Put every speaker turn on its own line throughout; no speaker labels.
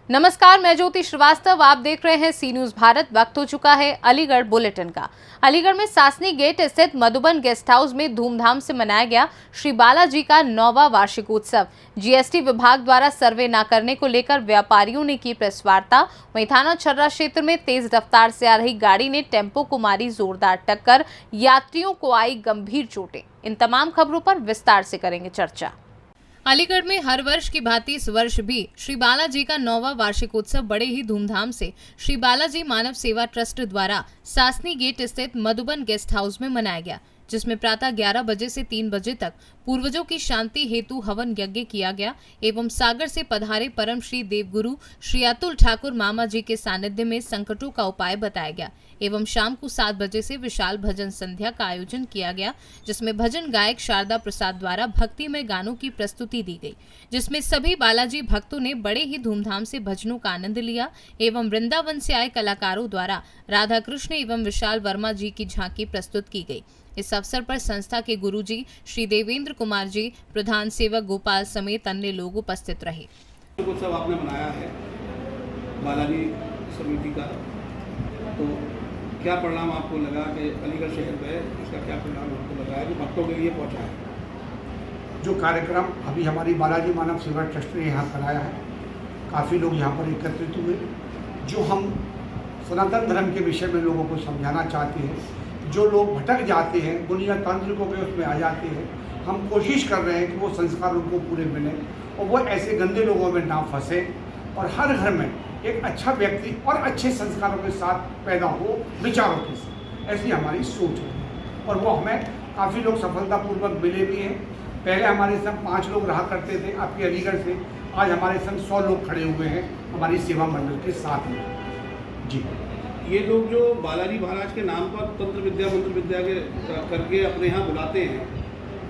नमस्कार, मैं ज्योति श्रीवास्तव। आप देख रहे हैं सी न्यूज भारत। वक्त हो चुका है अलीगढ़ बुलेटिन का। अलीगढ़ में सासनी गेट स्थित मधुबन गेस्ट हाउस में धूमधाम से मनाया गया श्री बालाजी का 9वां वार्षिक उत्सव। जीएसटी विभाग द्वारा सर्वे न करने को लेकर व्यापारियों ने की प्रेस वार्ता। वहीं थाना छर्रा क्षेत्र में तेज रफ्तार से आ रही गाड़ी ने टेम्पो को मारी जोरदार टक्कर, यात्रियों को आई गंभीर चोटें। इन तमाम खबरों पर विस्तार से करेंगे चर्चा। अलीगढ़ में हर वर्ष की भांति इस वर्ष भी श्री बालाजी का 9वां वार्षिक उत्सव बड़े ही धूमधाम से श्री बालाजी मानव सेवा ट्रस्ट द्वारा सासनी गेट स्थित मधुबन गेस्ट हाउस में मनाया गया, जिसमें प्रातः 11 बजे से 3 बजे तक पूर्वजों की शांति हेतु हवन यज्ञ किया गया एवं सागर से पधारे परम श्री देवगुरु श्री अतुल ठाकुर मामा जी के सानिध्य में संकटों का उपाय बताया गया एवं शाम को 7 बजे से विशाल भजन संध्या का आयोजन किया गया, जिसमें भजन गायक शारदा प्रसाद द्वारा भक्तिमय गानों की प्रस्तुति दी गई, जिसमें सभी बालाजी भक्तों ने बड़े ही धूमधाम से भजनों का आनंद लिया एवं वृंदावन से आए कलाकारों द्वारा राधा कृष्ण एवं विशाल वर्मा जी की झांकी प्रस्तुत की गई। इस अवसर पर संस्था के गुरुजी श्री देवेंद्र कुमार जी, प्रधान सेवक गोपाल समेत अन्य लोग उपस्थित रहे।
उत्सव आपने मनाया है बालाजी समिति का, तो क्या परिणाम आपको लगा कि अलीगढ़ शहर में इसका क्या परिणाम आपको लगा है जो भक्तों के लिए पहुंचा है?
जो कार्यक्रम अभी हमारी बालाजी मानव सेवा ट्रस्ट ने यहाँ कराया है, काफ़ी लोग यहाँ पर एकत्रित हुए। जो हम सनातन धर्म के विषय में लोगों को समझाना चाहते हैं, जो लोग भटक जाते हैं, दुनिया तांत्रिकों के उसमें आ जाते हैं, हम कोशिश कर रहे हैं कि वो संस्कार उनको पूरे मिले और वो ऐसे गंदे लोगों में ना फंसे और हर घर में एक अच्छा व्यक्ति और अच्छे संस्कारों के साथ पैदा हो, विचारों के साथ। ऐसी हमारी सोच है और वो हमें काफ़ी लोग सफलतापूर्वक मिले भी हैं। पहले हमारे संग 5 लोग रहा करते थे आपके अलीगढ़ से, आज हमारे संग 100 लोग खड़े हुए हैं हमारी सेवा मंडल के साथ में। जी,
ये लोग जो बालाजी महाराज के नाम पर तंत्र विद्या मंत्र विद्या के करके अपने यहाँ बुलाते हैं,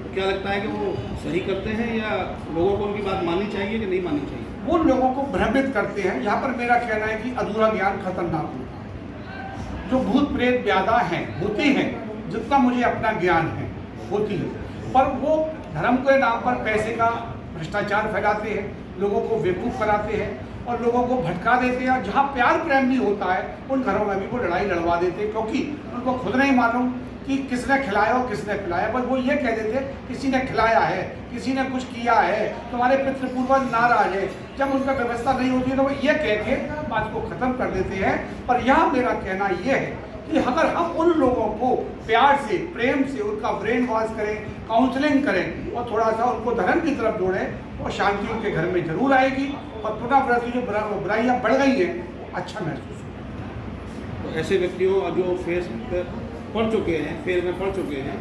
तो क्या लगता है कि वो सही करते हैं या लोगों को उनकी बात माननी चाहिए कि नहीं माननी चाहिए?
वो लोगों को भ्रमित करते हैं। यहाँ पर मेरा कहना है कि अधूरा ज्ञान खतरनाक होता है। जो भूत प्रेत व्याधा हैं होती हैं, जितना मुझे अपना ज्ञान है होती है, पर वो धर्म के नाम पर पैसे का भ्रष्टाचार फैलाते हैं, लोगों को बेवकूफ़ कराते हैं और लोगों को भटका देते हैं। जहाँ प्यार प्रेम भी होता है उन घरों में भी वो लड़ाई लड़वा देते हैं, क्योंकि उनको खुद नहीं मालूम कि किसने खिलाया और किसने पिलाया। बस वो ये कह देते किसी ने खिलाया है, किसी ने कुछ किया है, तुम्हारे पितृ पूर्वज नाराज है। जब उनका व्यवस्था नहीं होती है तो वो ये कह के बात को ख़त्म कर देते हैं। पर यहाँ मेरा कहना ये है कि अगर हम उन लोगों को प्यार से, प्रेम से उनका ब्रेन वॉश करें, काउंसलिंग करें और थोड़ा सा उनको धर्म की तरफ जोड़ें, तो शांति उनके घर में जरूर आएगी और पुनः प्रति जो बुराइयाँ बढ़ गई हैं वो अच्छा महसूस होगा।
तो ऐसे व्यक्तियों जो फेस पढ़ चुके हैं, फेर में पढ़ चुके हैं,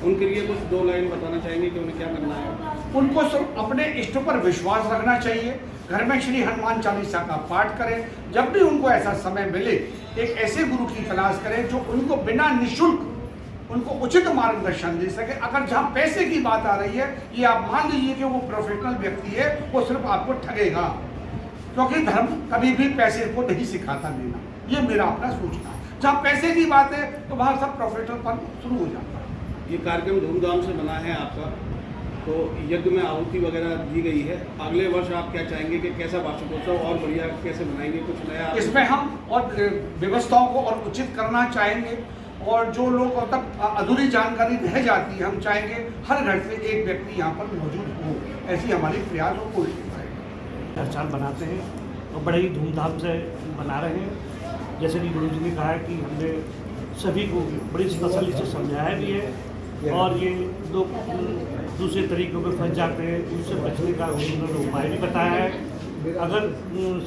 उनके लिए कुछ 2 लाइन बताना चाहेंगे कि उन्हें क्या करना है?
उनको सिर्फ अपने इष्ट पर विश्वास रखना चाहिए। घर में श्री हनुमान चालीसा का पाठ करें। जब भी उनको ऐसा समय मिले, एक ऐसे गुरु की तलाश करें जो उनको बिना निःशुल्क उनको उचित मार्गदर्शन दे सके। अगर जहाँ पैसे की बात आ रही है, ये आप मान लीजिए कि वो प्रोफेशनल व्यक्ति है, वो सिर्फ आपको ठगेगा, क्योंकि धर्म कभी भी पैसे को नहीं सिखाता लेना। ये मेरा अपना सोचना है। जहाँ पैसे की बात है तो वहाँ सब प्रोफेशनल शुरू हो जाता है।
ये कार्यक्रम धूमधाम से बना है आपका, तो यज्ञ में आहुति वगैरह दी गई है। अगले वर्ष आप क्या चाहेंगे कि कैसा वार्षिकोत्सव और बढ़िया कैसे मनाएंगे? कुछ नया
इसमें हम और व्यवस्थाओं को और उचित करना चाहेंगे और जो लोग अब तक अधूरी जानकारी रह जाती है, हम चाहेंगे हर घर से एक व्यक्ति यहाँ पर मौजूद हो। ऐसी हमारी प्रयास और कोशिश रहेगी।
हर साल बनाते हैं और बड़े ही धूमधाम से बना रहे हैं। जैसे कि गुरु जी ने कहा है कि हमने सभी को बड़ी तसल्ली से समझाया भी है और ये लोग दूसरे तरीकों पर फंस जाते हैं, उससे बचने का उन्होंने उपाय भी बताया है। अगर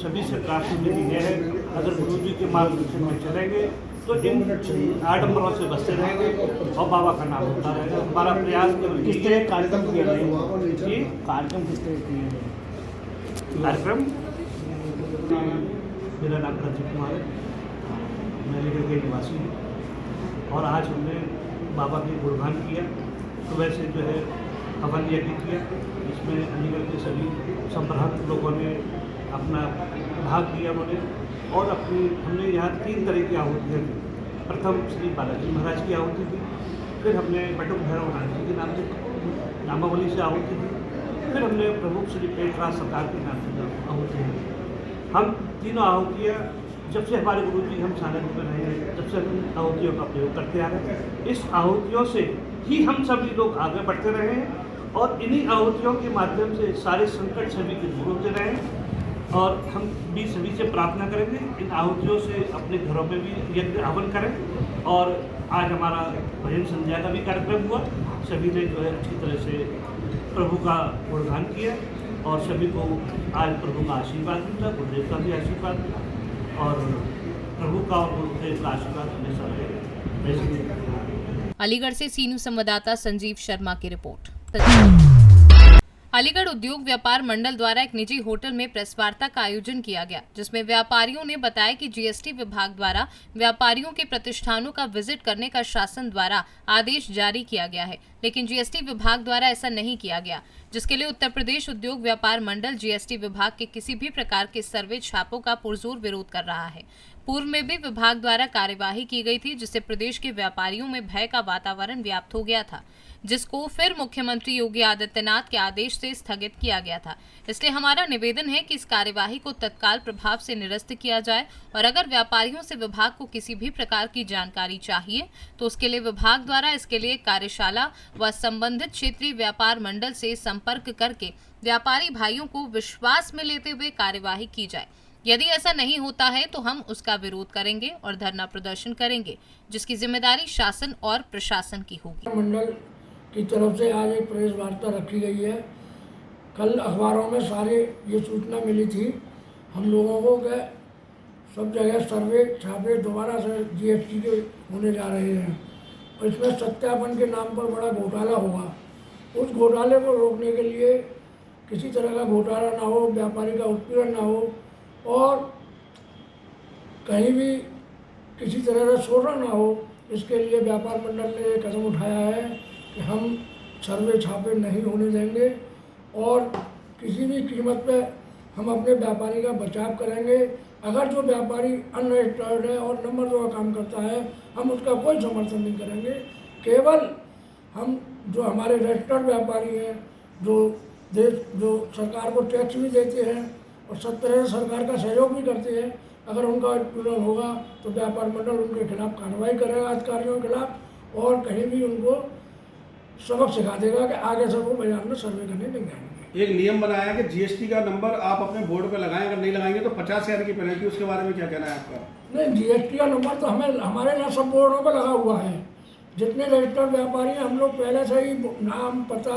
सभी से प्रार्थना विधि है, अगर गुरु जी के मार्गदर्शन में चलेंगे तो इन आडम्बरों से बचते रहेंगे और बाबा का नाम होता रहेगा। हमारा प्रयास
किस तरह कार्यक्रम किए गए? कार्यक्रम किस तरह किए गए?
कार्यक्रम, मेरा नाम प्रदीप कुमार है, मैं अलीगढ़ के निवासी हूँ और आज हमने बाबा की गुणगान किया। तो वैसे जो है हवन यज्ञ किया, इसमें अलीगढ़ के सभी संप्रहत लोगों ने अपना भाग लिया उन्होंने और हमने यहाँ 3 तरह की आहुतियाँ दी। प्रथम श्री बालाजी महाराज की आहुति दी, फिर हमने बटुक भैरव नाथ जी के नाम से नामावली से आहुति दी, फिर हमने प्रमुख श्री पेटराज सरकार के नाम से आहुति दी। हम तीनों आहूतियाँ जब से हमारे गुरु जी हम साधक में रहे हैं, तब से हम आहूतियों का प्रयोग करते आ रहे हैं। इस आहूतियों से ही हम सभी लोग आगे बढ़ते रहे हैं और इन्हीं आहूतियों के माध्यम से सारे संकट सभी के दूर होते रहे। और हम भी सभी से प्रार्थना करेंगे इन आहूतियों से अपने घरों में भी यज्ञ हवन करें। और आज हमारा भजन संध्या का भी कार्यक्रम हुआ, सभी ने जो है अच्छी तरह से प्रभु का गुणगान किया और सभी को आज प्रभु का आशीर्वाद मिला, गुरुदेव का भी आशीर्वाद मिला और प्रभु का और गुरुदेव का आशीर्वाद हमेशा रहेगा।
अलीगढ़ से सीनू संवाददाता संजीव शर्मा की रिपोर्ट। अलीगढ़ उद्योग व्यापार मंडल द्वारा एक निजी होटल में प्रेस वार्ता का आयोजन किया गया, जिसमें व्यापारियों ने बताया कि जीएसटी विभाग द्वारा व्यापारियों के प्रतिष्ठानों का विजिट करने का शासन द्वारा आदेश जारी किया गया है, लेकिन जीएसटी विभाग द्वारा ऐसा नहीं किया गया, जिसके लिए उत्तर प्रदेश उद्योग व्यापार मंडल जीएसटी विभाग के किसी भी प्रकार के सर्वे छापों का पुरजोर विरोध कर रहा है। पूर्व में भी विभाग द्वारा कार्यवाही की गई थी, जिससे प्रदेश के व्यापारियों में भय का वातावरण व्याप्त हो गया था, जिसको फिर मुख्यमंत्री योगी आदित्यनाथ के आदेश से स्थगित किया गया था। इसलिए हमारा निवेदन है कि इस कार्यवाही को तत्काल प्रभाव से निरस्त किया जाए और अगर व्यापारियों से विभाग को किसी भी प्रकार की जानकारी चाहिए तो उसके लिए विभाग द्वारा इसके लिए कार्यशाला व संबंधित क्षेत्रीय व्यापार मंडल से संपर्क करके व्यापारी भाइयों को विश्वास में लेते हुए कार्यवाही की जाए। यदि ऐसा नहीं होता है तो हम उसका विरोध करेंगे और धरना प्रदर्शन करेंगे, जिसकी जिम्मेदारी शासन और प्रशासन की होगी।
मंडल की तरफ से आज एक प्रेस वार्ता रखी गई है। कल अखबारों में सारे ये सूचना मिली थी हम लोगों को कि सब जगह सर्वे छापे दोबारा से जीएसटी के होने जा रहे हैं और इसमें सत्यापन के नाम पर बड़ा घोटाला होगा। उस घोटाले को रोकने के लिए किसी तरह का घोटाला ना हो, व्यापारी का उत्पीड़न ना हो और कहीं भी किसी तरह का शोषण ना हो, इसके लिए व्यापार मंडल ने एक कदम उठाया है कि हम सर्वे छापे नहीं होने देंगे और किसी भी कीमत पे हम अपने व्यापारी का बचाव करेंगे। अगर जो व्यापारी अनरजिस्टर्ड है और नंबर 2 का काम करता है, हम उसका कोई समर्थन नहीं करेंगे। केवल हम जो हमारे रजिस्टर्ड व्यापारी हैं, जो सरकार को टैक्स भी देते हैं और सब तरह से सरकार का सहयोग भी करते हैं, अगर उनका उत्पीड़न होगा तो व्यापार मंडल उनके खिलाफ कार्रवाई करेगा अधिकारियों के खिलाफ और कहीं भी उनको सबक सिखा देगा कि आगे से वो बाजार में सर्वे करने नहीं जाएंगे।
एक नियम बनाया कि जीएसटी का नंबर आप अपने बोर्ड पे लगाएं, अगर नहीं लगाएंगे तो 50,000 की पेनल्टी। उसके बारे में क्या कहना है आपका?
नहीं, जीएसटी का नंबर तो हमारे यहाँ सब बोर्डों पर लगा हुआ है। जितने रजिस्टर्ड व्यापारी हैं हम लोग पहले से ही नाम, पता,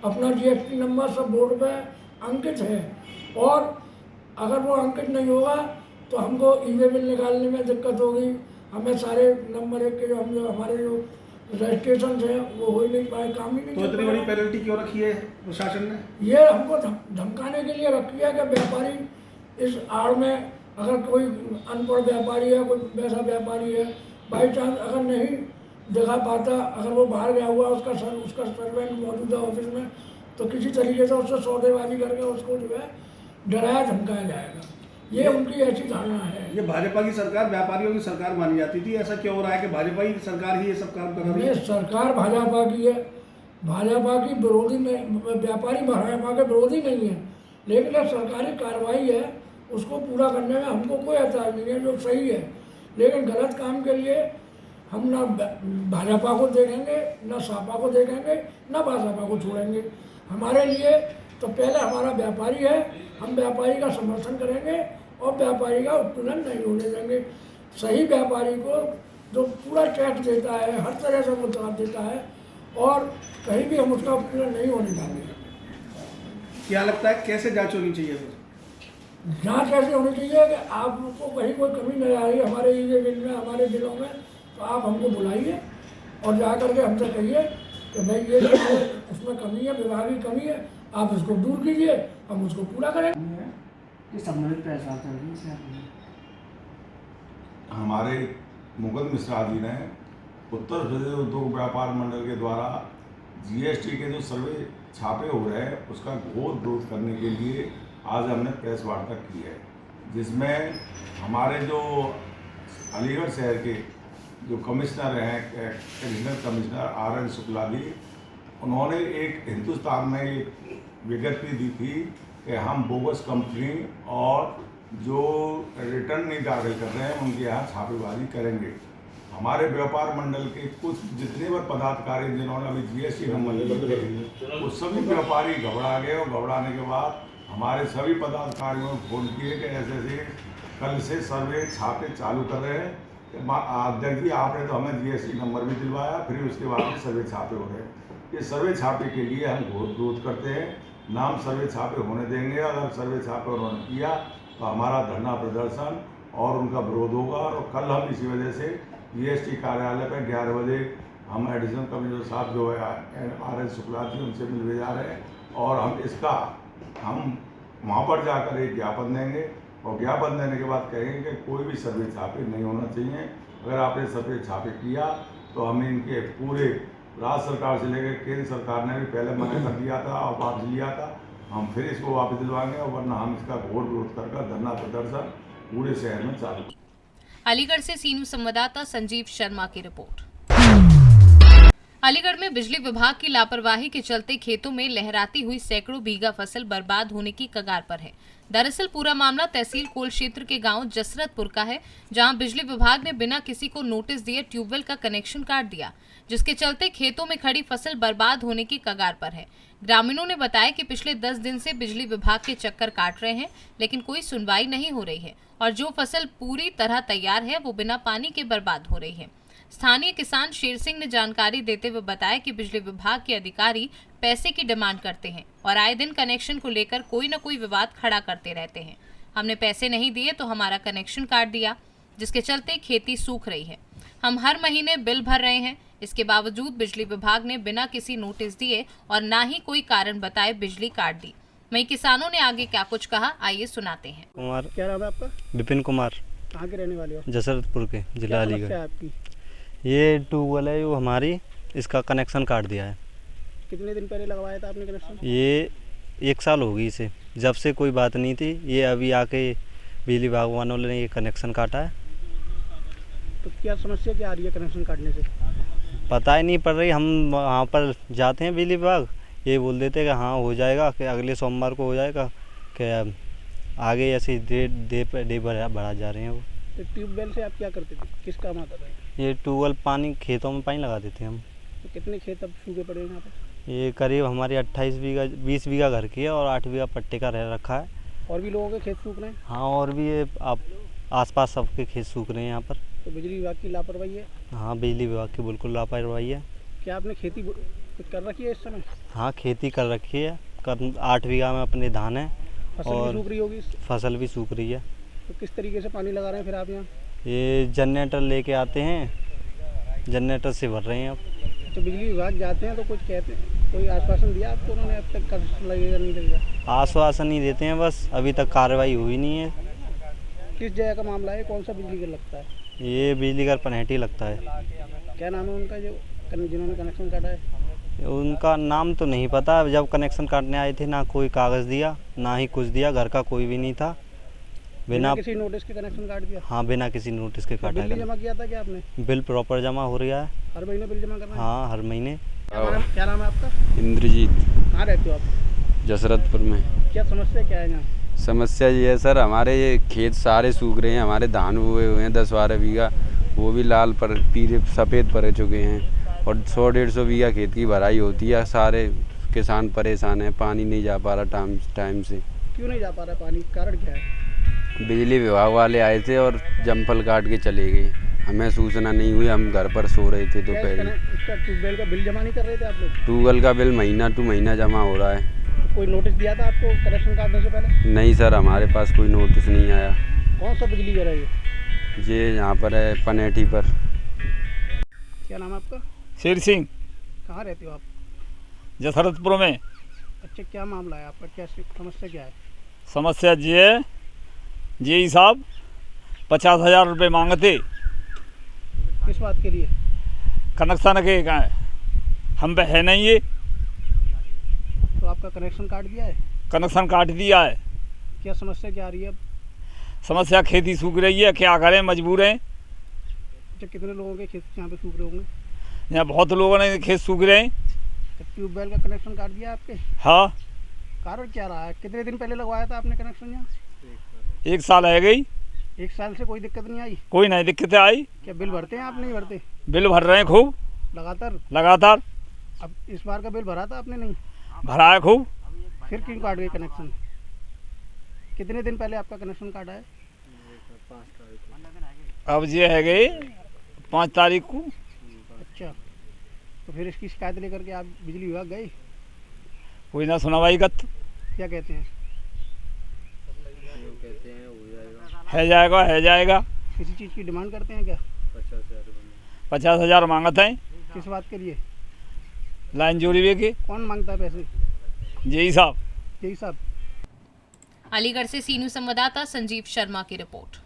अपना जीएसटी नंबर सब बोर्ड पे अंकित है और अगर वो अंकित नहीं होगा तो हमको ई-वे बिल निकालने में दिक्कत होगी। हमें सारे नंबर 1 के जो हमारे जो रजिस्ट्रेशन है वो हो ही नहीं पाए, काम ही नहीं।
तो इतनी बड़ी पेनल्टी क्यों रखी है प्रशासन ने?
ये हमको धमकाने के लिए रखी है कि व्यापारी इस आड़ में, अगर कोई अनपढ़ व्यापारी है, कोई वैसा व्यापारी है, बाई चांस अगर नहीं दिखा पाता, अगर वो बाहर गया हुआ उसका सर्वेंट मौजूद है ऑफिस में, तो किसी तरीके से उससे सौदेबाजी करके उसको जो है डराया धमकाया जाएगा। ये उनकी ऐसी धारणा है।
ये भाजपा की सरकार व्यापारियों की सरकार मानी जाती थी, ऐसा क्यों हो रहा है कि भाजपा की सरकार ही ये सब काम कर रही है?
सरकार भाजपा की है, भाजपा की विरोधी में, व्यापारी भाजपा के विरोधी नहीं है, लेकिन एक सरकारी कार्रवाई है उसको पूरा करने में हमको कोई ऐतराज नहीं है, जो सही है। लेकिन गलत काम के लिए हम ना भाजपा को देखेंगे, ना सापा को देखेंगे, ना भाजपा को छोड़ेंगे। हमारे लिए तो पहले हमारा व्यापारी है, हम व्यापारी का समर्थन करेंगे और व्यापारी का उत्पीड़न नहीं होने देंगे। सही व्यापारी को जो पूरा टैक्स देता है, हर तरह से वो लाभ देता है और कहीं भी हम उसका उत्पीड़न नहीं होने देंगे।
क्या लगता है कैसे जांच होनी चाहिए?
जांच ऐसे होनी चाहिए कि आपको कहीं कोई कमी नहीं आ रही हमारे ई-वे बिल में, हमारे बिलों में, तो आप हमको बुलाइए और जा करके हमसे कहिए कि भाई ये उसमें कमी है, विभागीय कमी है, आप इसको दूर कीजिए, हम उसको पूरा करेंगे।
हमारे मुकुंद मिश्रा जी ने उत्तर प्रदेश उद्योग व्यापार मंडल के द्वारा जीएसटी के जो सर्वे छापे हो रहे हैं उसका घोर विरोध करने के लिए आज हमने प्रेस वार्ता की है, जिसमें हमारे जो अलीगढ़ शहर के जो कमिश्नर हैं, additional commissioner RN Shukla ji, उन्होंने एक हिंदुस्तान में एक विज्ञप्ति दी थी कि हम बोगस कंपनी और जो रिटर्न नहीं दाखिल कर रहे हैं उनके यहाँ छापेमारी करेंगे। हमारे व्यापार मंडल के कुछ जितने भी पदाधिकारी जिन्होंने अभी GST नंबर लिए थे वो सभी व्यापारी घबरा गए और घबराने के बाद हमारे सभी पदाधिकारियों को फोन किए कि ऐसे कल से सर्वे छापे चालू कर रहे हैं। अध्यक्ष जी आपने तो हमें GST नंबर भी दिलवाया, फिर उसके बाद में सर्वे छापे हो रहे हैं। ये सर्वे छापे के लिए हम घोर विरोध करते हैं, नाम सर्वे छापे होने देंगे। अगर सर्वे छापे उन्होंने किया तो हमारा धरना प्रदर्शन और उनका विरोध होगा। और कल हम इसी वजह से GST कार्यालय पर 11 बजे हम एडिशनल कमिश्नर साहब जो है RS शुक्ला जी उनसे मिलने जा रहे हैं और हम वहाँ पर जाकर एक ज्ञापन देंगे और ज्ञापन देने के बाद कहेंगे कि कोई भी सर्वे छापे नहीं होना चाहिए। अगर आपने सर्वे छापे किया तो हमें इनके पूरे राज्य सरकार से लेकर केंद्र सरकार ने भी पहले मना कर दिया था और वापस लिया था, हम फिर इसको वापस दिलवाएंगे और वरना हम इसका घोर विरोध कर धरना प्रदर्शन पूरे शहर में चालू।
अलीगढ़ से सीनू संवाददाता संजीव शर्मा की रिपोर्ट। अलीगढ़ में बिजली विभाग की लापरवाही के चलते खेतों में लहराती हुई सैकड़ों बीघा फसल बर्बाद होने की कगार पर है। दरअसल पूरा मामला तहसील कोल क्षेत्र के गांव जसरतपुर का है, जहां बिजली विभाग ने बिना किसी को नोटिस दिए ट्यूबवेल का कनेक्शन काट दिया, जिसके चलते खेतों में खड़ी फसल बर्बाद होने की कगार पर है। ग्रामीणों ने बताया कि पिछले 10 दिन से बिजली विभाग के चक्कर काट रहे हैं, लेकिन कोई सुनवाई नहीं हो रही है और जो फसल पूरी तरह तैयार है वो बिना पानी के बर्बाद हो रही है। स्थानीय किसान शेर सिंह ने जानकारी देते हुए बताया कि बिजली विभाग के अधिकारी पैसे की डिमांड करते हैं और आए दिन कनेक्शन को लेकर कोई न कोई विवाद खड़ा करते रहते हैं। हमने पैसे नहीं दिए तो हमारा कनेक्शन काट दिया, जिसके चलते खेती सूख रही है। हम हर महीने बिल भर रहे हैं, इसके बावजूद बिजली विभाग ने बिना किसी नोटिस दिए और ना ही कोई कारण बताए बिजली काट दी। वहीं किसानों ने आगे क्या कुछ कहा, आइए सुनाते हैं।
कुमार,
क्या नाम है आपका?
विपिन कुमार,
कहाँ के रहने वाले हो?
जसरतपुर के, जिला अलीगढ़।
क्या आपकी?
ये ट्यूबवेल है जो हमारी, इसका कनेक्शन काट दिया है।
कितने दिन पहले लगवाया था आपने कनेक्शन?
ये 1 साल हो गई इसे, जब से कोई बात नहीं थी, ये अभी आके बिजली विभाग वालों ने ये कनेक्शन काटा है।
तो क्या समस्या क्या आ रही है कनेक्शन काटने से?
पता ही नहीं पड़ रही। हम वहाँ पर जाते हैं बिजली विभाग, ये बोल देते हैं कि हाँ हो जाएगा, कि अगले सोमवार को हो जाएगा, कि आगे ऐसे डे बढ़ा जा रहे हैं वो।
तो ट्यूबवेल से आप क्या करते थे, किस काम आता था?
ये ट्यूबवेल पानी खेतों में पानी लगा देते हैं हम।
तो कितने खेत अब सूखे पड़े हैं यहाँ पर?
ये करीब हमारी 28 बीघा 20 बीघा घर की है और 8 बीघा पट्टे का रह रखा है।
और भी लोगों के खेत सूख रहे हैं?
हाँ, और भी ये आप आसपास सबके खेत सूख रहे हैं यहाँ पर।
तो बिजली विभाग की लापरवाही है?
हाँ, बिजली विभाग की बिल्कुल लापरवाही है।
क्या आपने खेती कर रखी है इस समय?
हाँ, खेती कर रखी है, 8 बीघा में अपने धान है
फसल
और
भी सूख रही होगी?
फसल भी सूख रही है।
तो किस तरीके से पानी लगा रहे हैं फिर आप यहाँ?
ये जनरेटर लेके आते हैं, जनरेटर से भर रहे हैं अब।
तो बिजली विभाग जाते हैं तो कुछ कहते हैं, कोई आश्वासन दिया आपको उन्होंने अब तक कनेक्शन लगेगा नहीं लगेगा?
आश्वासन ही देते हैं बस, अभी तक कार्रवाई हुई नहीं है।
किस जगह का मामला है, कौन सा बिजली घर लगता है?
ये बिजली घर पनहेटी लगता है।
क्या नाम है उनका जिन्होंने कनेक्शन काटा है?
उनका नाम तो नहीं पता। जब कनेक्शन काटने आए थे ना कोई कागज़ दिया, ना ही कुछ दिया, घर का कोई भी नहीं था।
बिना किसी नोटिस के कनेक्शन काट दिया?
हाँ, बिना किसी नोटिस के काटा।
बिल जमा किया था क्या आपने?
बिल प्रॉपर जमा हो रहा है।
हर महीने बिल जमा करना है?
हाँ, हर महीने।
क्या नाम है आपका?
इंद्रजीत।
कहाँ रहते हो आप?
जसरतपुर में।
क्या समस्या क्या है यहाँ?
समस्या ये है सर, हमारे ये खेत सारे सूख रहे हैं, हमारे धान हुए हुए हैं 10-12 बीघा, वो भी लाल पर पीले सफ़ेद पड़ चुके हैं और 100-150 बीघा खेत की भराई होती है। सारे किसान परेशान हैं, पानी नहीं जा पा रहा टाइम से।
क्यों नहीं जा पा रहा पानी, कारण क्या है?
बिजली विभाग वाले आए थे और जम्पल काट के चले गए, हमें सूचना नहीं हुई, हम घर पर सो रहे थे दोपहर में।
इसका ट्यूबवेल का बिल जमा नहीं कर रहे थे आप लोग?
ट्यूबवेल का बिल महीना टू महीना जमा हो रहा है।
कोई नोटिस दिया था आपको कनेक्शन काटने से पहले?
नहीं सर, हमारे पास कोई नोटिस नहीं आया।
कौन सा बिजली घर है
ये यहाँ पर है पनहेटी पर।
क्या नाम है आपका?
शेर सिंह।
कहाँ रहते हो आप?
जसरतपुर में।
अच्छा, क्या मामला है आपका, क्या समस्या क्या है?
समस्या ये है, जी साहब 50,000 रुपये मांगते।
किस बात के लिए?
कनेक्शन के का है, हम पे है नहीं ये।
तो आपका कनेक्शन काट दिया है?
कनेक्शन काट दिया है।
क्या समस्या क्या आ रही है अब?
समस्या खेती सूख रही है, क्या करें, मजबूर हैं।
अच्छा, कितने लोगों के खेत यहाँ पे सूख रहे होंगे?
यहाँ बहुत लोगों ने खेत सूख रहे हैं।
तो ट्यूबवेल का कनेक्शन काट दिया आपके?
हाँ।
कारण क्या रहा है? कितने दिन पहले लगवाया था आपने कनेक्शन यहाँ?
1 साल है गई।
1 साल से कोई दिक्कत नहीं आई?
कोई नहीं दिक्कतें आई।
क्या बिल भरते हैं आप, नहीं भरते?
बिल भर रहे हैं खूब
लगातार। अब इस बार का बिल भरा था आपने? नहीं
भरा है खूब।
फिर क्यों काट गए कनेक्शन? कितने दिन पहले आपका कनेक्शन काटा है?
अब ये है गई 5 तारीख को।
अच्छा, तो फिर इसकी शिकायत लेकर के आप बिजली विभाग गए?
कोई ना सुनवाई करत।
क्या कहते हैं?
है जाएगा।
किसी चीज़ की डिमांड करते हैं क्या?
50,000 मांगत हैं।
किस बात के लिए?
लाइन जोड़ीवे की।
कौन मांगता है पैसे?
यही साहब।
यही साहब।
अलीगढ़ से सी न्यूज़ संवाददाता संजीव शर्मा की रिपोर्ट।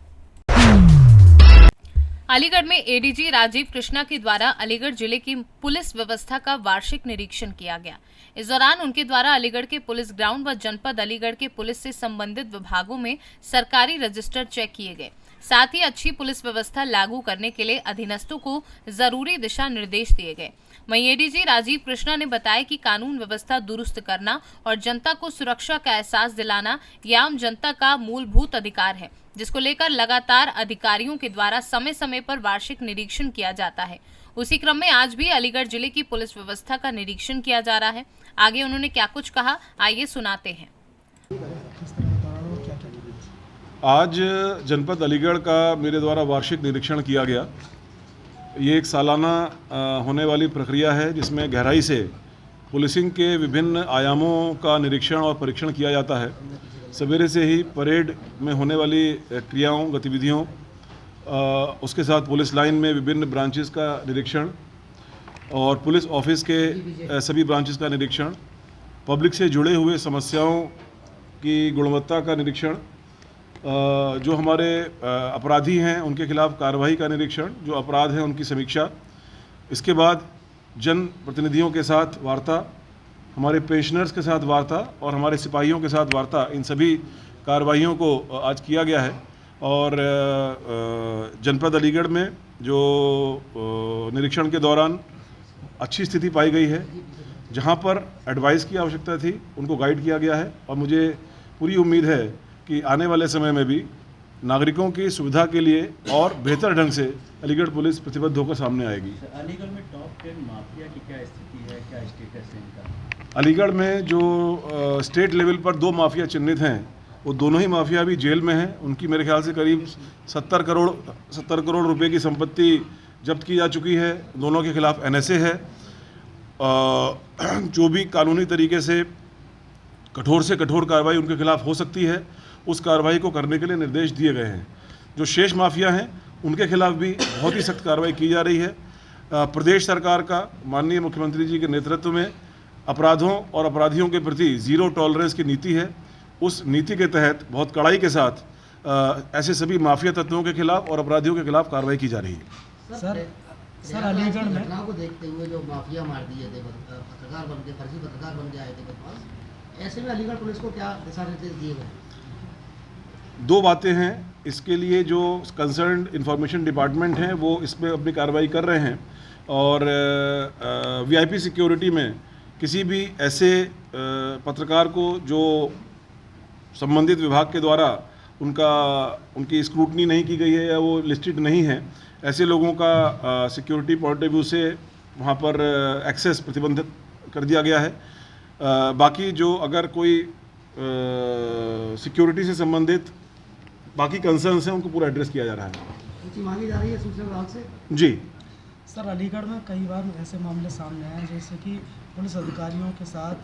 अलीगढ़ में एडीजी राजीव कृष्णा के द्वारा अलीगढ़ जिले की पुलिस व्यवस्था का वार्षिक निरीक्षण किया गया। इस दौरान उनके द्वारा अलीगढ़ के पुलिस ग्राउंड व जनपद अलीगढ़ के पुलिस से संबंधित विभागों में सरकारी रजिस्टर चेक किए गए। साथ ही अच्छी पुलिस व्यवस्था लागू करने के लिए अधीनस्थों को जरूरी दिशा निर्देश दिए गए। वहीं एडीजी राजीव कृष्णा ने बताया कि कानून व्यवस्था दुरुस्त करना और जनता को सुरक्षा का एहसास दिलाना ये आम जनता का मूलभूत अधिकार है, जिसको लेकर लगातार अधिकारियों के द्वारा समय समय पर वार्षिक निरीक्षण किया जाता है। उसी क्रम में आज भी अलीगढ़ जिले की पुलिस व्यवस्था का निरीक्षण किया जा रहा है। आगे उन्होंने क्या कुछ कहा, आइए सुनाते हैं।
आज जनपद अलीगढ़ का मेरे द्वारा वार्षिक निरीक्षण किया गया। ये एक सालाना होने वाली प्रक्रिया है जिसमें गहराई से पुलिसिंग के विभिन्न आयामों का निरीक्षण और परीक्षण किया जाता है। सवेरे से ही परेड में होने वाली क्रियाओं गतिविधियों, उसके साथ पुलिस लाइन में विभिन्न ब्रांचेस का निरीक्षण और पुलिस ऑफिस के सभी ब्रांचेस का निरीक्षण, पब्लिक से जुड़े हुए समस्याओं की गुणवत्ता का निरीक्षण, जो हमारे अपराधी हैं उनके खिलाफ कार्रवाई का निरीक्षण, जो अपराध हैं उनकी समीक्षा, इसके बाद जन प्रतिनिधियों के साथ वार्ता, हमारे पेंशनर्स के साथ वार्ता और हमारे सिपाहियों के साथ वार्ता, इन सभी कार्रवाइयों को आज किया गया है। और जनपद अलीगढ़ में जो निरीक्षण के दौरान अच्छी स्थिति पाई गई है, जहां पर एडवाइस की आवश्यकता थी उनको गाइड किया गया है और मुझे पूरी उम्मीद है कि आने वाले समय में भी नागरिकों की सुविधा के लिए और बेहतर ढंग से अलीगढ़ पुलिस प्रतिबद्ध होकर सामने आएगी।
अलीगढ़ में टॉप 10 माफिया की क्या स्थिति है, क्या स्टेटस है इनका?
अलीगढ़ में जो स्टेट लेवल पर 2 माफिया चिन्हित हैं, वो दोनों ही माफिया अभी जेल में हैं। उनकी मेरे ख्याल से करीब 70 करोड़ रुपए की संपत्ति जब्त की जा चुकी है। दोनों के खिलाफ NSA है। जो भी कानूनी तरीके से कठोर से कठोर कार्रवाई उनके खिलाफ हो सकती है, उस कार्रवाई को करने के लिए निर्देश दिए गए हैं। जो शेष माफिया हैं उनके खिलाफ भी बहुत ही सख्त कार्रवाई की जा रही है। प्रदेश सरकार का माननीय मुख्यमंत्री जी के नेतृत्व में अपराधों और अपराधियों के प्रति ज़ीरो टॉलरेंस की नीति है। उस नीति के तहत बहुत कड़ाई के साथ ऐसे सभी माफिया तत्वों के खिलाफ और अपराधियों के खिलाफ कार्रवाई की जा रही है।
सर अलीगढ़ में घटना को देखते हुए जो माफिया मार दिए थे, पत्रकार बन के, फर्जी पत्रकार बन के आए थे बदमाश, ऐसे में अलीगढ़ पुलिस को क्या दिशा निर्देश दिए गए?
2 बातें हैं। इसके लिए जो कंसर्न इंफॉर्मेशन डिपार्टमेंट हैं वो इस पर अपनी कार्रवाई कर रहे हैं और VIP सिक्योरिटी में किसी भी ऐसे पत्रकार को जो संबंधित विभाग के द्वारा उनकी स्क्रूटनी नहीं की गई है या वो लिस्टेड नहीं है, ऐसे लोगों का सिक्योरिटी पॉइंट ऑफ व्यू से वहाँ पर एक्सेस प्रतिबंधित कर दिया गया है। बाकी जो अगर कोई सिक्योरिटी से संबंधित बाकी कंसर्न्स हैं उनको पूरा एड्रेस किया जा रहा है।
मांगी जा रही है सूचना विभाग से?
जी
सर, अलीगढ़ में कई बार ऐसे मामले सामने आए जैसे कि पुलिस अधिकारियों के साथ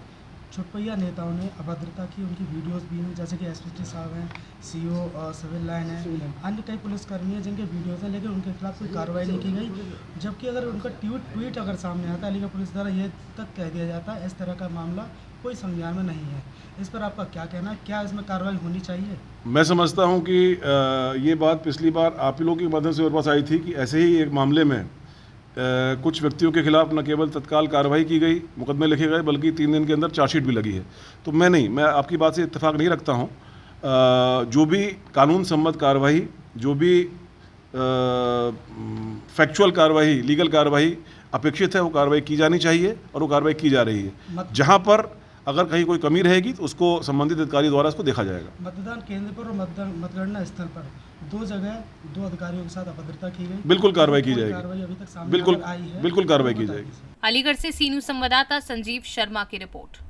छुटपैया नेताओं ने अभद्रता की, उनकी वीडियोस भी हैं, जैसे कि SPT साहब हैं, CO सिविल लाइन है, अन्य कई पुलिसकर्मी हैं जिनके वीडियोस हैं, लेकिन उनके खिलाफ कोई कार्रवाई नहीं की गई। जबकि अगर उनका ट्वीट अगर सामने आता है, अलीगढ़ पुलिस द्वारा ये तक कह दिया जाता है इस तरह का मामला कोई संज्ञान में नहीं है। इस पर आपका क्या कहना है? क्या इसमें कार्रवाई होनी चाहिए?
मैं समझता हूं कि ये बात पिछली बार आप ही लोगों की मदद से मेरे पास आई थी कि ऐसे ही एक मामले में कुछ व्यक्तियों के खिलाफ न केवल तत्काल कार्रवाई की गई, मुकदमे लिखे गए, बल्कि 3 दिन के अंदर चार्जशीट भी लगी है। तो मैं आपकी बात से इत्तेफाक नहीं रखता हूँ। जो भी कानून सम्मत कार्रवाई, जो भी फैक्चुअल कार्रवाई, लीगल कार्रवाई अपेक्षित है, वो कार्रवाई की जानी चाहिए और वो कार्रवाई की जा रही है। जहाँ पर अगर कहीं कोई कमी रहेगी तो उसको संबंधित अधिकारी द्वारा उसको देखा जाएगा।
मतदान केंद्र पर और मतगणना स्थल पर 2 जगह 2 अधिकारियों के साथ अभद्रता की गई।
बिल्कुल कार्रवाई की जाएगी।
कार्रवाई अभी तक सामने
बिल्कुल
आई है।
बिल्कुल कार्रवाई की जाएगी।
अलीगढ़ से सी न्यूज़ संवाददाता संजीव शर्मा की रिपोर्ट।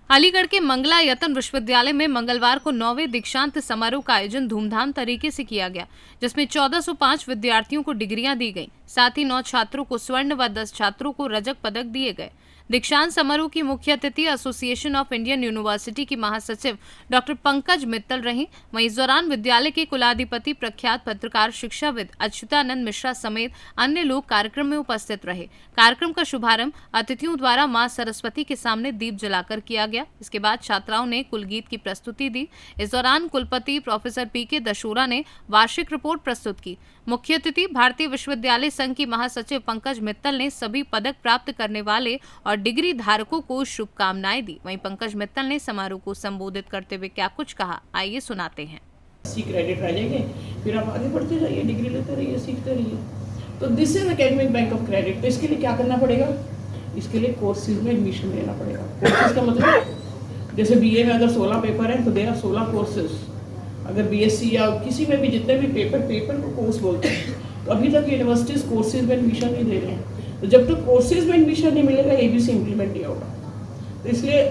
अलीगढ़ के मंगला यतन विश्वविद्यालय में मंगलवार को 9वें दीक्षांत समारोह का आयोजन धूमधाम तरीके से किया गया, जिसमें 1405 विद्यार्थियों को डिग्रियां दी गईं। साथ ही 9 छात्रों को स्वर्ण व 10 छात्रों को रजत पदक दिए गए। दीक्षांत समारोह की मुख्य अतिथि एसोसिएशन ऑफ इंडियन यूनिवर्सिटी की महासचिव डॉक्टर पंकज मित्तल रहीं। वहीं इस दौरान विद्यालय के कुलाधिपति प्रख्यात पत्रकार शिक्षाविद अच्युतानंद मिश्रा समेत अन्य लोग कार्यक्रम में उपस्थित रहे। कार्यक्रम का शुभारंभ अतिथियों द्वारा मां सरस्वती के सामने दीप जलाकर किया गया। इसके बाद छात्राओं ने कुलगीत की प्रस्तुति दी। इस दौरान कुलपति प्रोफेसर पीके दशोरा ने वार्षिक रिपोर्ट प्रस्तुत की। मुख्य अतिथि भारतीय विश्वविद्यालय संघ की महासचिव पंकज मित्तल ने सभी पदक प्राप्त करने वाले और डिग्री धारकों को शुभकामनाएं दी। वहीं पंकज मित्तल ने समारोह को संबोधित करते हुए क्या कुछ कहा, आइए सुनाते हैं।
80 क्रेडिट आ जाएंगे, फिर आप आगे बढ़ते जाइए, डिग्री लेते रहिए, सीखते रहिए। तो this is academic bank of credit. तो इसके लिए क्या करना पड़ेगा? इसके लिए कोर्सेज में एडमिशन लेना पड़ेगा। कोर्सेज का मतलब जैसे बीए में अगर 16 पेपर है तो देयर आर 16 कोर्सेज। अगर बीएससी या किसी में भी जितने भी पेपर को कोर्स बोलते हैं, तो अभी तक यूनिवर्सिटीज कोर्सेज में एडमिशन नहीं दे रहे हैं। तो जब तक कोर्सेज में एडमिशन नहीं मिलेगा एबीसी इम्प्लीमेंट नहीं होगा। तो इसलिए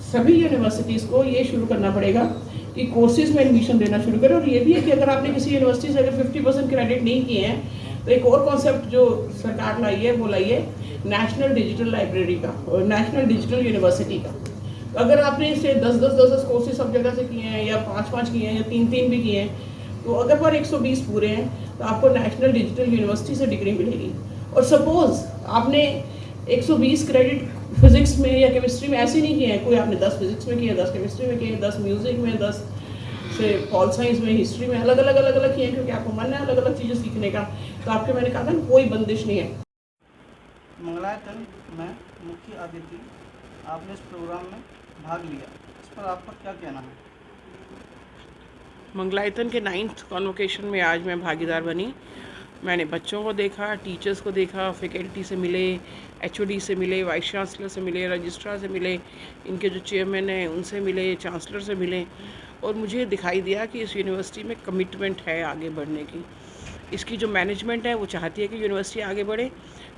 सभी यूनिवर्सिटीज़ को ये शुरू करना पड़ेगा कि कोर्सेज में एडमिशन देना शुरू करें। और ये भी है कि अगर आपने किसी यूनिवर्सिटी से अगर 50% क्रेडिट नहीं किए हैं तो एक और कॉन्सेप्ट जो सरकार लाई है वो लाई है नेशनल डिजिटल लाइब्रेरी का और नेशनल डिजिटल यूनिवर्सिटी का। तो अगर आपने इसे 10 कोर्सेज सब जगह से किए हैं या 5 किए हैं या 3 भी किए हैं, तो अगर पर 120 पूरे हैं तो आपको नेशनल डिजिटल यूनिवर्सिटी से डिग्री मिलेगी। और सपोज आपने 120 क्रेडिट फिजिक्स में या केमिस्ट्री में ऐसे नहीं किए हैं, कोई आपने 10 फिजिक्स में किए, 10 केमिस्ट्री में किए, 10 म्यूजिक में, 10 से पॉल साइंस में, हिस्ट्री में, अलग अलग किए, क्योंकि आपको मन है अलग अलग चीज़ें सीखने का। तो आपके मैंने कहा था ना, कोई बंदिश नहीं है।
मंगलायतन में मुख्य अतिथि, आपने इस प्रोग्राम में भाग लिया, इस पर आपका क्या कहना है?
मंगलायतन के 9th कॉन्वोकेशन में आज मैं भागीदार बनी। मैंने बच्चों को देखा, टीचर्स को देखा, फैकल्टी से मिले, एचओडी से मिले, वाइस चांसलर से मिले, रजिस्ट्रार से मिले, इनके जो चेयरमैन हैं उनसे मिले, चांसलर से मिले। और मुझे दिखाई दिया कि इस यूनिवर्सिटी में कमिटमेंट है आगे बढ़ने की। इसकी जो मैनेजमेंट है वो चाहती है कि यूनिवर्सिटी आगे बढ़े।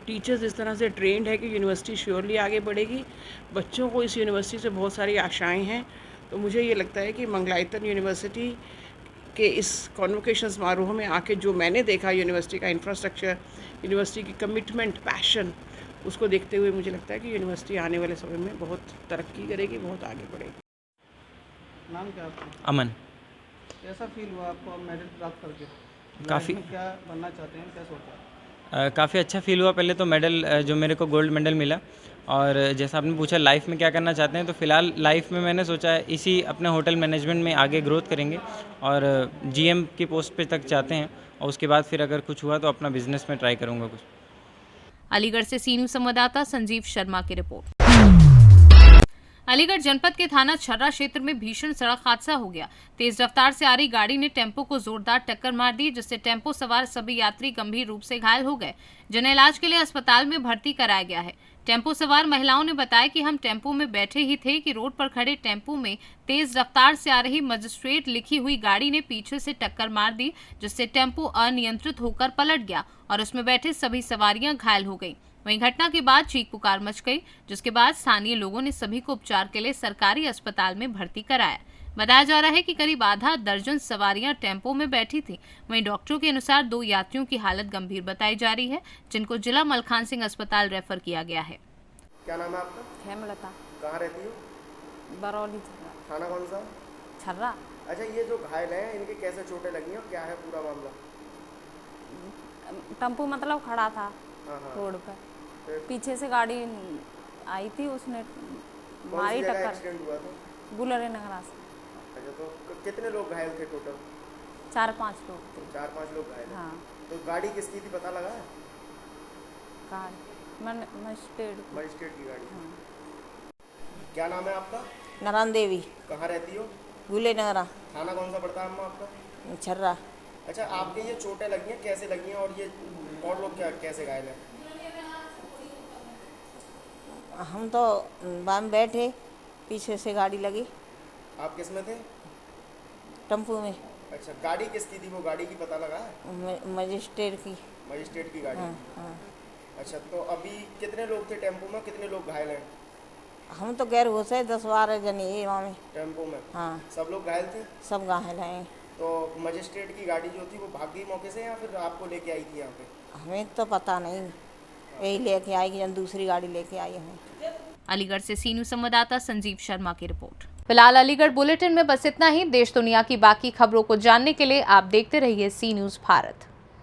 टीचर्स इस तरह से ट्रेंड है कि यूनिवर्सिटी श्योरली आगे बढ़ेगी। बच्चों को इस यूनिवर्सिटी से बहुत सारी आशाएं हैं। तो मुझे ये लगता है कि मंगलायतन यूनिवर्सिटी के इस कॉन्वोकेशन समारोह में आके जो मैंने देखा, यूनिवर्सिटी का इंफ्रास्ट्रक्चर, यूनिवर्सिटी की कमिटमेंट, पैशन, उसको देखते हुए मुझे लगता है कि यूनिवर्सिटी आने वाले समय में बहुत तरक्की करेगी, बहुत आगे बढ़ेगी।
नाम क्या आपका?
अमन।
कैसा फील हुआ आपको मेडल प्राप्त करके?
काफ़ी।
क्या बनना चाहते हैं, क्या सोचा?
काफ़ी अच्छा फील हुआ। पहले तो मेडल जो मेरे को गोल्ड मेडल मिला, और जैसा आपने पूछा लाइफ में क्या करना चाहते हैं, तो फ़िलहाल लाइफ में मैंने सोचा है इसी अपने होटल मैनेजमेंट में आगे ग्रोथ करेंगे और जीएम की पोस्ट पे तक चाहते हैं, और उसके बाद फिर अगर कुछ हुआ तो अपना बिजनेस में ट्राई करूँगा कुछ।
अलीगढ़ से सी न्यूज़ संवाददाता संजीव शर्मा की रिपोर्ट। अलीगढ़ जनपद के थाना छर्रा क्षेत्र में भीषण सड़क हादसा हो गया। तेज रफ्तार से आ रही गाड़ी ने टेम्पो को जोरदार टक्कर मार दी, जिससे टेम्पो सवार सभी यात्री गंभीर रूप से घायल हो गए, जिन्हें इलाज के लिए अस्पताल में भर्ती कराया गया है। टेम्पो सवार महिलाओं ने बताया कि हम टेम्पो में बैठे ही थे कि रोड पर खड़े टेम्पो में तेज रफ्तार से आ रही मजिस्ट्रेट लिखी हुई गाड़ी ने पीछे से टक्कर मार दी, जिससे टेम्पो अनियंत्रित होकर पलट गया और उसमें बैठे सभी सवारियां घायल हो गईं। वहीं घटना के बाद चीख पुकार मच गई, जिसके बाद स्थानीय लोगों ने सभी को उपचार के लिए सरकारी अस्पताल में भर्ती कराया। बताया जा रहा है कि करीब आधा दर्जन सवारियां टेम्पो में बैठी थी। वहीं डॉक्टरों के अनुसार 2 यात्रियों की हालत गंभीर बताई जा रही है, जिनको जिला मलखान सिंह अस्पताल रेफर किया गया है।
क्या नाम है आपका?
हेमलता।
कहाँ रहती हो?
बरौली।
थाना कौन सा?
छर्रा।
अच्छा, ये जो घायल हैं इनके कैसे चोटें लगी हैं, क्या है पूरा मामला?
टेम्पो मतलब खड़ा था रोड पर, पीछे से गाड़ी आई थी, उसने मारी टक्कर।
एक्सीडेंट हुआ था?
गुलरे नगरा से।
अच्छा, तो कितने लोग घायल थे टोटल?
4-5 लोग थे।
4-5 लोग घायल?
हाँ।
तो गाड़ी किसकी थी पता लगा है?
मजिस्ट्रेट
की गाड़ी। हाँ। क्या नाम है आपका?
नारायण देवी।
कहाँ रहती हो?
गुले नगरा।
थाना कौन सा पड़ता है अम्मा आपका?
छर्रा।
अच्छा, आपके ये चोटें लगी हैं, कैसे लगी हैं और ये और लोग क्या कैसे घायल हैं?
हम तो बाहर में बैठे, पीछे से गाड़ी लगी।
आप किस में थे?
टेम्पो में।
अच्छा, गाड़ी किसकी थी? वो गाड़ी की पता लगा है?
मजिस्ट्रेट की।
मजिस्ट्रेट की गाड़ी?
हाँ।
अच्छा, तो अभी कितने लोग थे टेम्पो में, कितने लोग घायल हैं?
हम तो गैर होश है, 10-12 जने है वहाँ में
टेम्पो में।
हाँ।
सब लोग घायल थे?
सब घायल हैं।
तो मजिस्ट्रेट की गाड़ी जो थी वो भाग गई मौके से या फिर आपको लेके आई थी यहाँ पे?
हमें तो पता नहीं, यही लेके आई कि दूसरी गाड़ी लेके आई हमें।
अलीगढ़ से सी न्यूज़ संवाददाता संजीव शर्मा की रिपोर्ट। फिलहाल अलीगढ़ बुलेटिन में बस इतना ही। देश दुनिया की बाकी खबरों को जानने के लिए आप देखते रहिए सी न्यूज़ भारत।